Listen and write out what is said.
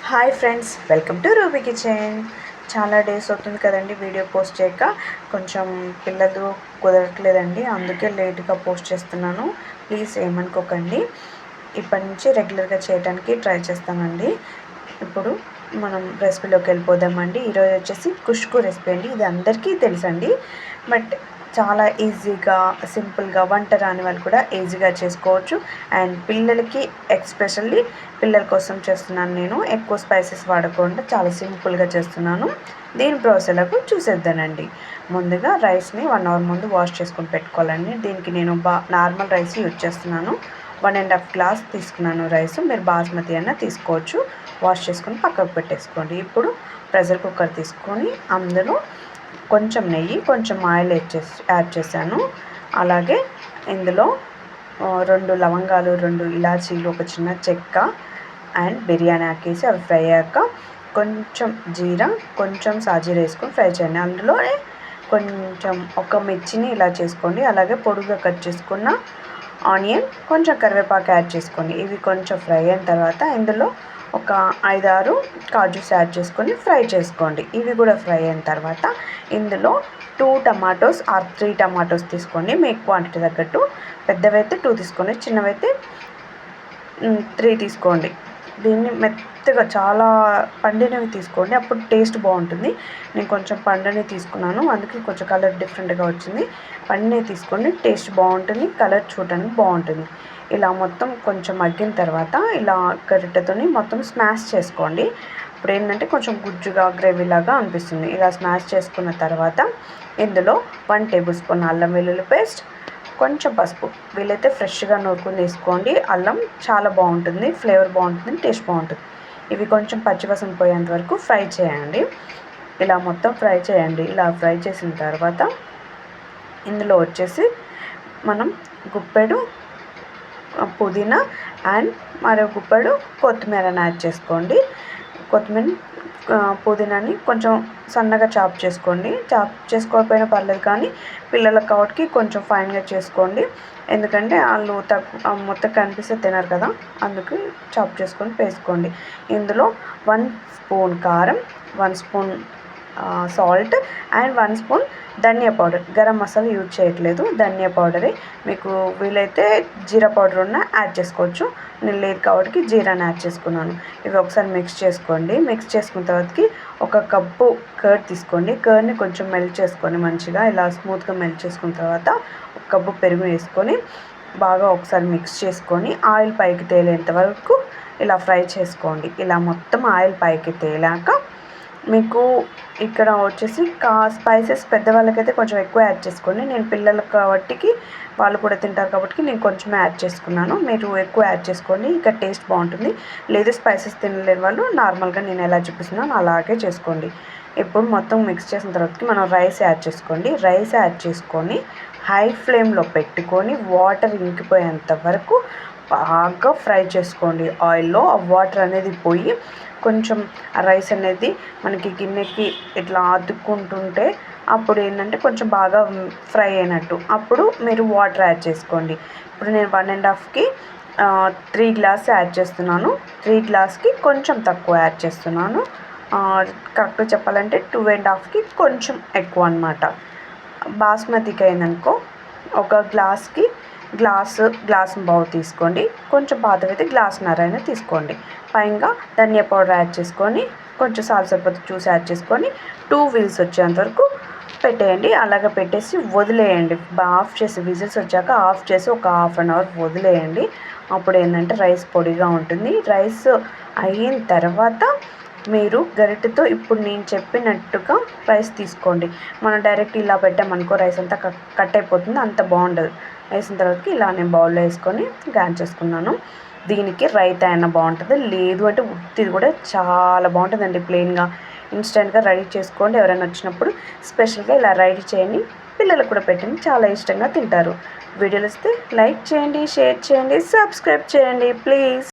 Hi friends, welcome to ruby kitchen. చాలా days అవుతుంది కదండి వీడియో పోస్ట్ చేయక. కొంచెం పిల్లలు కుదరట్లేదండి, అందుకే లేట్గా పోస్ట్ చేస్తున్నాను. ప్లీజ్ ఏమనుకోకండి. ఇప్పటి నుంచి రెగ్యులర్గా చేయడానికి ట్రై చేస్తానండి. ఇప్పుడు మనం రెసిపీలోకి వెళ్ళిపోదామండి. ఈరోజు వచ్చేసి కుష్కు రెసిపీ అండి. ఇది అందరికీ తెలుసండి, బట్ చాలా ఈజీగా సింపుల్గా వంట రాని వాళ్ళు కూడా ఈజీగా చేసుకోవచ్చు. అండ్ పిల్లలకి ఎస్పెషల్లీ పిల్లల కోసం చేస్తున్నాను నేను. ఎక్కువ స్పైసెస్ వాడకుండా చాలా సింపుల్గా చేస్తున్నాను. దీని ప్రాసెస్లకు చూసేద్దానండి. ముందుగా రైస్ని 1 అవర్ ముందు వాష్ చేసుకొని పెట్టుకోవాలండి. దీనికి నేను నార్మల్ రైస్ యూజ్ చేస్తున్నాను. 1.5 గ్లాస్ తీసుకున్నాను రైస్. మీరు బాస్మతి అయినా తీసుకోవచ్చు. వాష్ చేసుకొని పక్కకు పెట్టేసుకోండి. ఇప్పుడు ప్రెషర్ కుక్కర్ తీసుకొని అందులో కొంచెం నెయ్యి, కొంచెం ఆయిల్ యాడ్ చేశాను. అలాగే ఇందులో 2 లవంగాలు, 2 ఇలాచీలు, ఒక చిన్న చెక్క అండ్ బిర్యానీ ఆకేసి అవి ఫ్రై అయ్యాక కొంచెం జీరా, కొంచెం సాజీర వేసుకొని ఫ్రై చేయండి. అందులోనే కొంచెం ఒక మిర్చిని ఇలా చేసుకోండి. అలాగే పొడుగ్గా కట్ చేసుకున్న ఆనియన్, కొంచెం కరివేపాకు యాడ్ చేసుకోండి. ఇవి కొంచెం ఫ్రై అయిన తర్వాత ఇందులో ఒక 5-6 కాజూస్ యాడ్ చేసుకొని ఫ్రై చేసుకోండి. ఇవి కూడా ఫ్రై అయిన తర్వాత ఇందులో 2 టమాటోస్ ఆర్ 3 టమాటోస్ తీసుకోండి. మీ క్వాంటిటీ తగ్గట్టు. పెద్దవైతే 2 తీసుకోండి, చిన్నవైతే 3 తీసుకోండి. దీన్ని మెత్తగా చాలా పండినవి తీసుకోండి, అప్పుడు టేస్ట్ బాగుంటుంది. నేను కొంచెం పండినవి తీసుకున్నాను, అందుకే కొంచెం కలర్ డిఫరెంట్గా వచ్చింది. పండినవి తీసుకోండి, టేస్ట్ బాగుంటుంది, కలర్ చూడడానికి బాగుంటుంది. ఇలా మొత్తం కొంచెం మగ్గిన తర్వాత ఇలా గరిటెతోని మొత్తం స్మాష్ చేసుకోండి. ఇప్పుడు ఏంటంటే కొంచెం గుజ్జుగా గ్రేవీలాగా అనిపిస్తుంది. ఇలా స్మాష్ చేసుకున్న తర్వాత ఇందులో 1 టేబుల్ స్పూన్ అల్లం వెల్లుల్లి పేస్ట్, కొంచెం పసుపు. వీలైతే ఫ్రెష్గా నూరుకుని తీసుకోండి. అల్లం చాలా బాగుంటుంది, ఫ్లేవర్ బాగుంటుంది, టేస్ట్ బాగుంటుంది. ఇవి కొంచెం పచ్చివాసన పోయేంత వరకు ఫ్రై చేయండి. ఇలా మొత్తం ఫ్రై చేయండి. ఇలా ఫ్రై చేసిన తర్వాత ఇందులో వచ్చేసి మనం గుప్పెడు పుదీనా అండ్ మరో గుప్పెడు కొత్తిమీరని యాడ్ చేసుకోండి. కొత్తిమీర పుదీనాని కొంచెం సన్నగా చాప్ చేసుకోండి. చాప్ చేసుకోకపోయినా పర్లేదు, కానీ పిల్లలకు కాబట్టి కొంచెం ఫైన్గా చేసుకోండి. ఎందుకంటే వాళ్ళు మొత్తం కనిపిస్తే తినరు కదా, అందుకు చాప్ చేసుకొని వేసుకోండి. ఇందులో 1 స్పూన్ కారం, 1 స్పూన్ సాల్ట్ అండ్ 1 స్పూన్ ధనియా పౌడర్. గరం మసాలా యూజ్ చేయట్లేదు, ధనియా పౌడరే. మీకు వీలైతే జీరా పౌడర్ ఉన్న యాడ్ చేసుకోవచ్చు. నేను లేదు కాబట్టి జీరాని యాడ్ చేసుకున్నాను. ఇవి ఒకసారి మిక్స్ చేసుకోండి. మిక్స్ చేసుకున్న తర్వాతకి 1 కప్పు కర్డ్ తీసుకోండి. కర్డ్ని కొంచెం మెల్ట్ చేసుకోండి మంచిగా. ఇలా స్మూత్గా మెల్ట్ చేసుకున్న తర్వాత 1 కప్పు పెరుగు వేసుకొని బాగా ఒకసారి మిక్స్ చేసుకొని ఆయిల్ పైకి తేలేంత వరకు ఇలా ఫ్రై చేసుకోండి. ఇలా మొత్తం ఆయిల్ పైకి తేలాక మీకు ఇక్కడ వచ్చేసి స్పైసెస్ పెద్దవాళ్ళకైతే కొంచెం ఎక్కువ యాడ్ చేసుకోండి. నేను పిల్లలకు కాబట్టి వాళ్ళు కూడా తింటారు కాబట్టి నేను కొంచెం యాడ్ చేసుకున్నాను. మీరు ఎక్కువ యాడ్ చేసుకోండి, ఇంకా టేస్ట్ బాగుంటుంది. లేదు స్పైసెస్ తినలేని వాళ్ళు నార్మల్గా నేను ఎలా చూపిస్తున్నాను అలాగే చేసుకోండి. ఇప్పుడు మొత్తం మిక్స్ చేసిన తర్వాతకి మనం రైస్ యాడ్ చేసుకోండి. రైస్ యాడ్ చేసుకొని హై ఫ్లేమ్లో పెట్టుకొని వాటర్ ఇంకిపోయేంత వరకు బాగా ఫ్రై చేసుకోండి ఆయిల్లో. ఆ వాటర్ అనేది పోయి కొంచెం ఆ రైస్ అనేది మనకి గిన్నెకి ఇట్లా అతుక్కుంటుంటే అప్పుడు ఏంటంటే కొంచెం బాగా ఫ్రై అయినట్టు. అప్పుడు మీరు వాటర్ యాడ్ చేసుకోండి. ఇప్పుడు నేను 1.5కి 3 గ్లాస్ యాడ్ చేస్తున్నాను. 3 గ్లాస్కి కొంచెం తక్కువ యాడ్ చేస్తున్నాను. కరెక్ట్గా చెప్పాలంటే 2.5కి కొంచెం ఎక్కువ అనమాట. బాస్మతికి అయిందనుకో 1 గ్లాస్కి గ్లాస్ బావు తీసుకోండి. కొంచెం పాతవైతే గ్లాసున్నర అయినా తీసుకోండి. పైగా ధనియా పౌడర్ యాడ్ చేసుకొని కొంచెం సాల్సపతి చూసి యాడ్ చేసుకొని 2 విజిల్స్ వచ్చేంత వరకు పెట్టేయండి. అలాగే పెట్టేసి వదిలేయండి. ఆఫ్ చేసి విజిల్స్ వచ్చాక ఆఫ్ చేసి ఒక 1/2 అవర్ వదిలేయండి. అప్పుడు ఏంటంటే రైస్ పొడిగా ఉంటుంది. రైస్ అయిన తర్వాత మీరు గరిటెతో ఇప్పుడు నేను చెప్పినట్టుగా రైస్ తీసుకోండి. మనం డైరెక్ట్ ఇలా పెట్టామనుకో రైస్ అంతా కట్ అయిపోతుంది, అంత బాగుండదు. వేసిన తర్వాతకి ఇలా నేను బౌల్లో వేసుకొని గాన్ చేసుకున్నాను. దీనికి రైతా అయినా బాగుంటుంది, లేదు అంటే ఉత్తిది కూడా చాలా బాగుంటుందండి. ప్లెయిన్గా ఇన్స్టెంట్గా రెడీ చేసుకోండి. ఎవరైనా వచ్చినప్పుడు స్పెషల్గా ఇలా రెడీ చేయండి. పిల్లలకు కూడా పెట్టండి, చాలా ఇష్టంగా తింటారు. వీడియోలు వస్తే లైక్ చేయండి, షేర్ చేయండి, సబ్స్క్రైబ్ చేయండి ప్లీజ్.